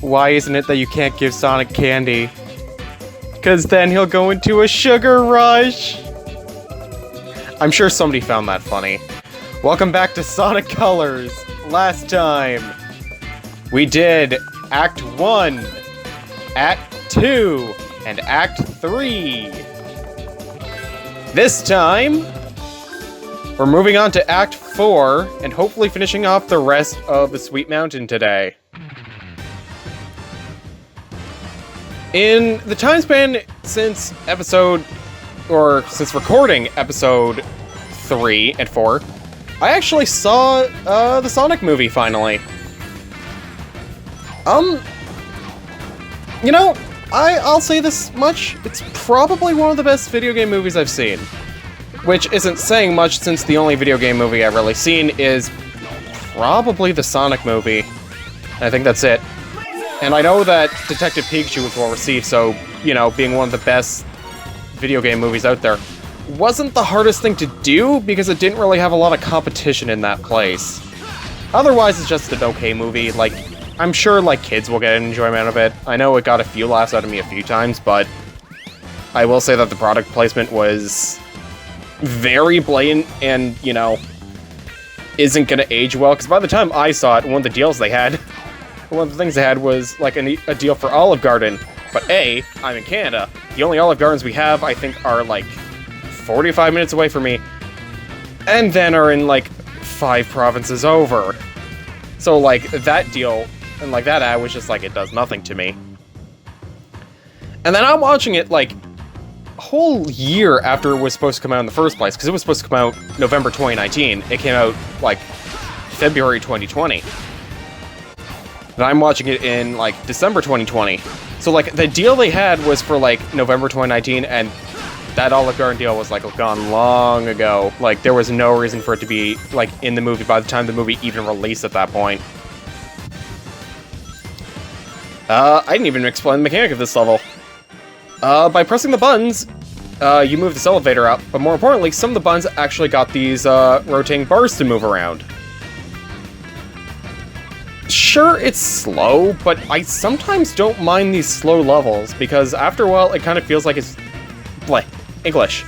Why isn't it that you can't give Sonic candy? Because then he'll go into a sugar rush. I'm sure somebody found that funny. Welcome back to Sonic Colors. Last time, we did Act 1, Act 2, and Act 3. This time, we're moving on to Act 4, and hopefully finishing off the rest of the Sweet Mountain today. In the time span since recording episode 3 and 4, I actually saw the Sonic movie finally. You know, I'll say this much, it's probably one of the best video game movies I've seen. Which isn't saying much since the only video game movie I've really seen is probably the Sonic movie. I think that's it. And I know that Detective Pikachu was well received, so, you know, being one of the best video game movies out there wasn't the hardest thing to do because it didn't really have a lot of competition in that place. Otherwise, it's just an okay movie. Like, I'm sure, like, kids will get an enjoyment out of it. I know it got a few laughs out of me a few times, but I will say that the product placement was very blatant and, you know, isn't gonna age well, because by the time I saw it, one of the deals they had, one of the things they had was, like, a deal for Olive Garden. But A, I'm in Canada. The only Olive Gardens we have, I think, are, like, 45 minutes away from me. And then are in, like, 5 provinces over. So, like, that deal, and, like, that ad was just, like, it does nothing to me. And then I'm watching it, like, a whole year after it was supposed to come out in the first place, because it was supposed to come out November 2019. It came out, like, February 2020. And I'm watching it in, like, December 2020. So, like, the deal they had was for, like, November 2019, and that Olive Garden deal was, like, gone long ago. Like, there was no reason for it to be, like, in the movie by the time the movie even released at that point. I didn't even explain the mechanic of this level. By pressing the buttons, you move this elevator up, but more importantly, some of the buttons actually got these, rotating bars to move around. Sure, it's slow, but I sometimes don't mind these slow levels, because after a while, it kind of feels like it's... English.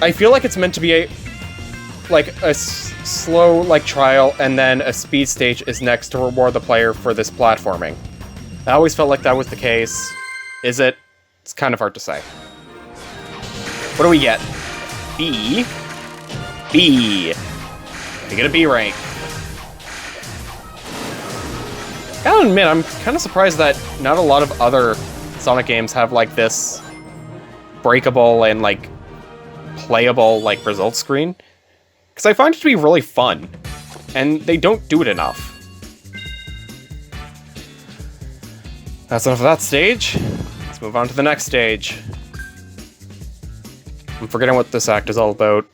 I feel like it's meant to be a slow, like, trial, and then a speed stage is next to reward the player for this platforming. I always felt like that was the case. Is it? It's kind of hard to say. What do we get? B. B. We get a B rank. Gotta admit, I'm kind of surprised that not a lot of other Sonic games have, like, this breakable and, like, playable, like, results screen. Because I find it to be really fun. And they don't do it enough. That's enough of that stage. Let's move on to the next stage. I'm forgetting what this act is all about.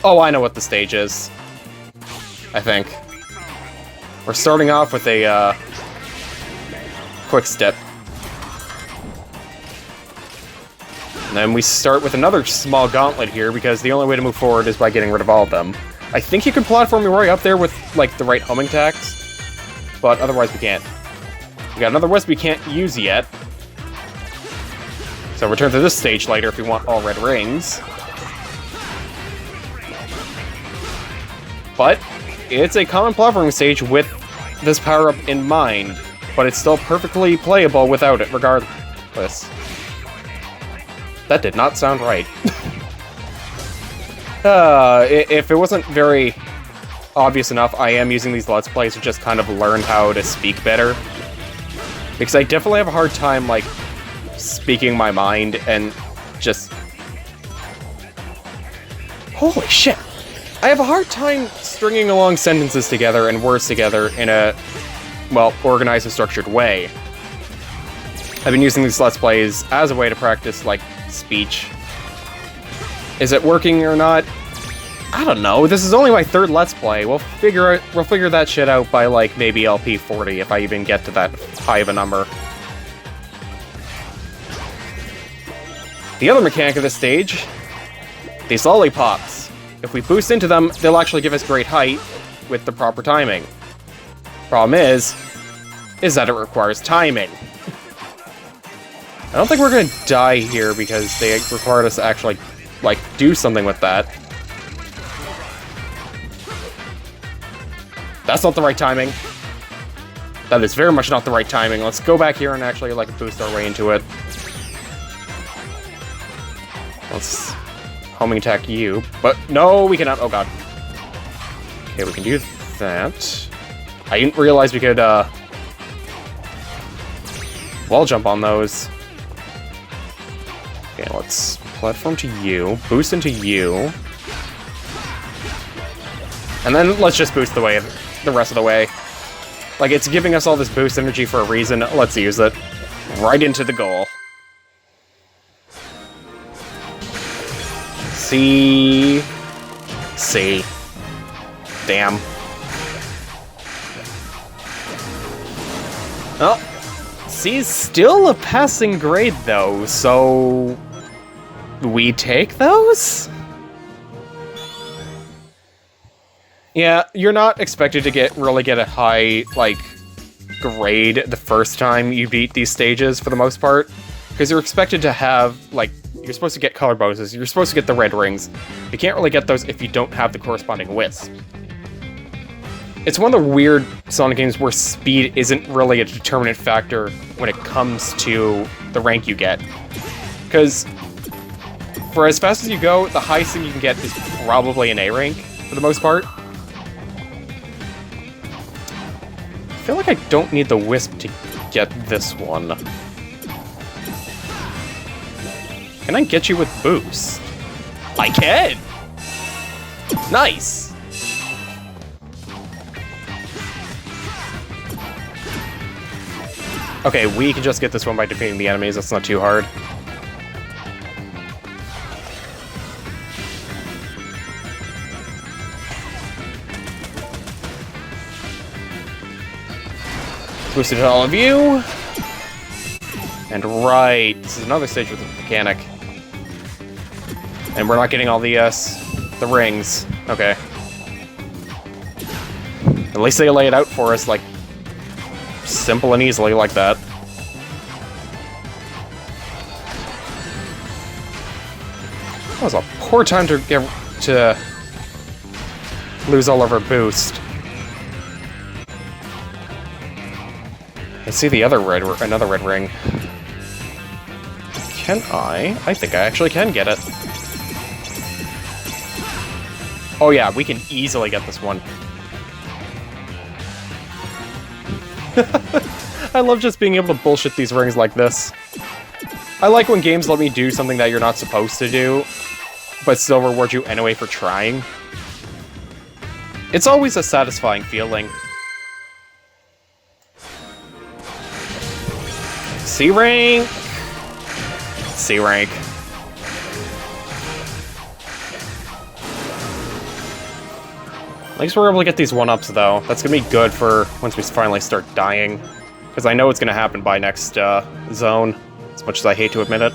Oh, I know what the stage is. I think. We're starting off with a, quick step. And then we start with another small gauntlet here, because the only way to move forward is by getting rid of all of them. I think you can platform your way up there with, like, the right homing attacks, but otherwise we can't. We got another wisp we can't use yet. So return to this stage later if you want all red rings. But it's a common platforming stage with this power-up in mind, but it's still perfectly playable without it, regardless. That did not sound right. If it wasn't very obvious enough, I am using these Let's Plays to just kind of learn how to speak better. Because I definitely have a hard time, like, speaking my mind and just... Holy shit! I have a hard time stringing along sentences together and words together in a, well, organized and structured way. I've been using these Let's Plays as a way to practice, like, speech. Is it working or not? I don't know. This is only my 3rd Let's Play. We'll figure that shit out by, like, maybe LP 40 if I even get to that high of a number. The other mechanic of this stage, these lollipops. if we boost into them, they'll actually give us great height with the proper timing. Problem is that it requires timing. I don't think we're gonna die here because they required us to actually, like, do something with that. That's not the right timing. That is very much not the right timing. Let's go back here and actually, like, boost our way into it. Let's homing attack you. But no, we cannot. Oh, God. Okay, we can do that. I didn't realize we could, wall jump on those. Okay, let's platform to you, boost into you. And then let's just boost the rest of the way. Like, it's giving us all this boost energy for a reason. Let's use it. Right into the goal. C. Damn. Well, C's still a passing grade, though, so... we take those? Yeah, you're not expected to really get a high, like, grade the first time you beat these stages, for the most part. Because you're expected to have, like, you're supposed to get color bonuses, you're supposed to get the red rings. You can't really get those if you don't have the corresponding wisp. It's one of the weird Sonic games where speed isn't really a determinant factor when it comes to the rank you get. Because for as fast as you go, the highest thing you can get is probably an A rank, for the most part. I feel like I don't need the wisp to get this one. Can I get you with boost? I can! Nice! Okay, we can just get this one by defeating the enemies, that's not too hard. Boosted all of you. And right, this is another stage with the mechanic. And we're not getting all the rings. Okay. At least they lay it out for us, like, simple and easily like that. That was a poor time to lose all of our boost. I see the other another red ring. Can I? I think I actually can get it. Oh yeah, we can easily get this one. I love just being able to bullshit these rings like this. I like when games let me do something that you're not supposed to do, but still reward you anyway for trying. It's always a satisfying feeling. C rank! C rank. At least we're able to get these 1-ups, though. That's gonna be good for once we finally start dying. Because I know it's gonna happen by next zone, as much as I hate to admit it.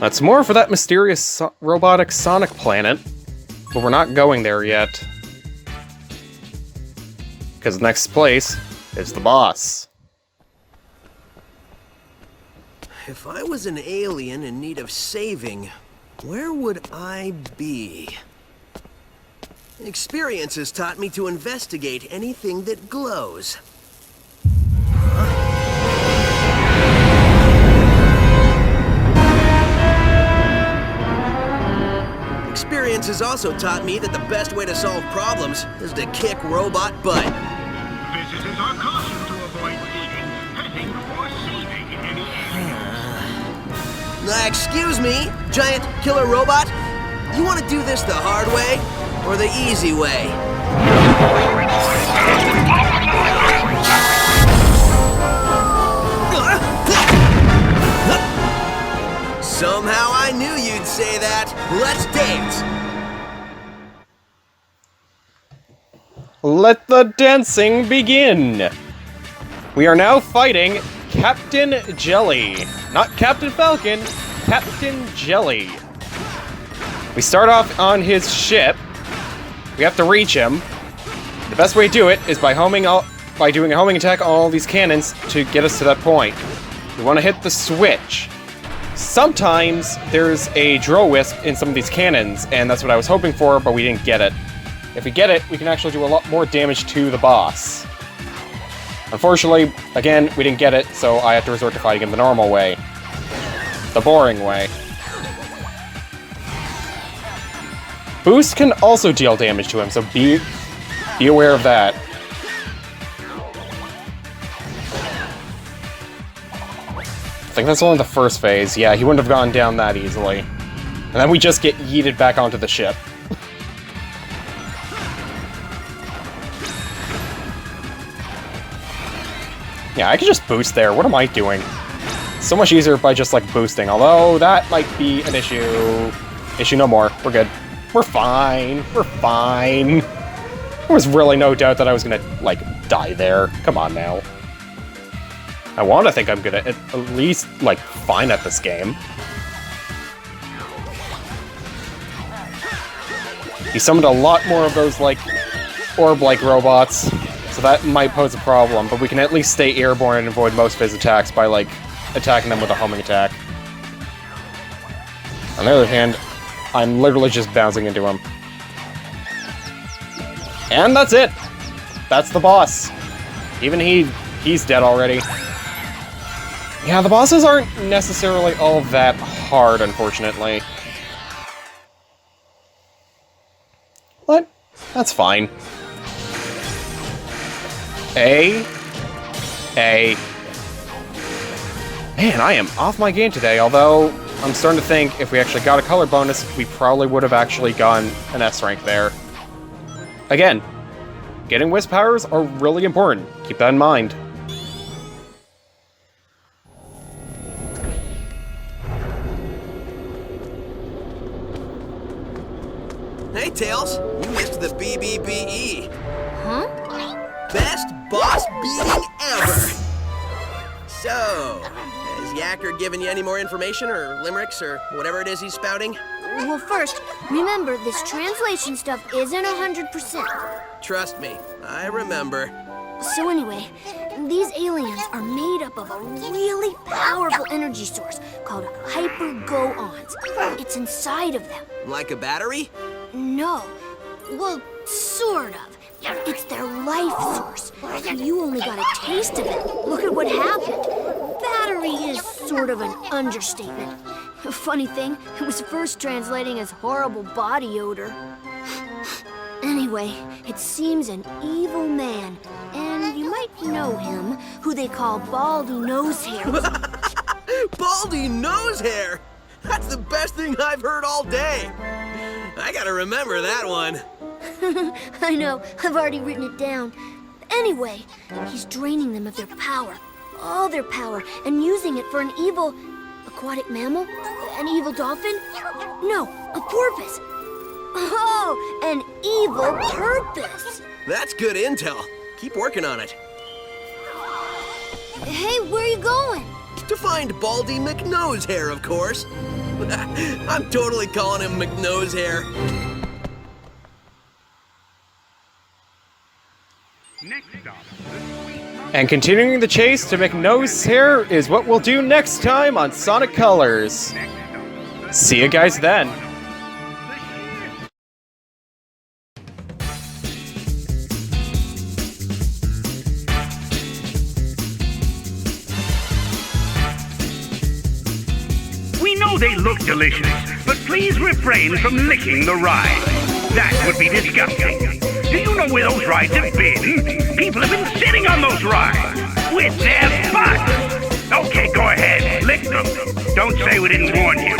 That's more for that mysterious robotic Sonic planet, but we're not going there yet. Because next place is the boss. If I was an alien in need of saving, where would I be? Experience has taught me to investigate anything that glows. Experience has also taught me that the best way to solve problems is to kick robot butt. Visitors are cautioned to avoid feeding, petting, or saving in any area. Excuse me, giant killer robot? You want to do this the hard way or the easy way? Somehow I knew you'd say that. Let's dance. Let the dancing begin! We are now fighting Captain Jelly. Not Captain Falcon, Captain Jelly. We start off on his ship. We have to reach him. The best way to do it is by doing a homing attack on all these cannons to get us to that point. We want to hit the switch. Sometimes there's a drill wisp in some of these cannons, and that's what I was hoping for, but we didn't get it. If we get it, we can actually do a lot more damage to the boss. Unfortunately, again, we didn't get it, so I have to resort to fighting him the normal way. The boring way. Boost can also deal damage to him, so be aware of that. I think that's only the first phase. Yeah, he wouldn't have gone down that easily. And then we just get yeeted back onto the ship. Yeah, I could just boost there. What am I doing? So much easier by just, like, boosting. Although, that might be an issue. Issue no more. We're good. We're fine. We're fine. There was really no doubt that I was gonna, like, die there. Come on now. I want to think I'm gonna at least, like, fine at this game. He summoned a lot more of those, like, orb-like robots. So that might pose a problem, but we can at least stay airborne and avoid most of his attacks by, like, attacking them with a homing attack. On the other hand, I'm literally just bouncing into him. And that's it! That's the boss. Even he's dead already. Yeah, the bosses aren't necessarily all that hard, unfortunately. But that's fine. Man, I am off my game today, although I'm starting to think if we actually got a color bonus, we probably would have actually gotten an S rank there. Again, getting wisp powers are really important. Keep that in mind. Hey, Tails, you missed the BBBE. Huh? Best boss beating ever! So, has Yacker given you any more information, or limericks, or whatever it is he's spouting? Well, first, remember, this translation stuff isn't 100%. Trust me, I remember. So anyway, these aliens are made up of a really powerful energy source called hyper-go-ons. It's inside of them. Like a battery? No. Well, sort of. It's their life source. You only got a taste of it. Look at what happened. Battery is sort of an understatement. Funny thing, it was first translating as horrible body odor. Anyway, it seems an evil man, and you might know him, who they call Baldy Nosehair. Baldy Nosehair! That's the best thing I've heard all day! I gotta remember that one. I know, I've already written it down. Anyway, he's draining them of their power, all their power, and using it for an evil aquatic mammal? An evil dolphin? No, a porpoise. Oh, an evil purpose. That's good intel. Keep working on it. Hey, where are you going? To find Baldy McNosehair, of course. I'm totally calling him McNosehair. And continuing the chase to McNosehair is what we'll do next time on Sonic Colors. See you guys then. We know they look delicious, but please refrain from licking the ride. That would be disgusting. Do you know where those rides have been? People have been sitting on those rides with their butts. Okay, go ahead, lick them. Don't say we didn't warn you.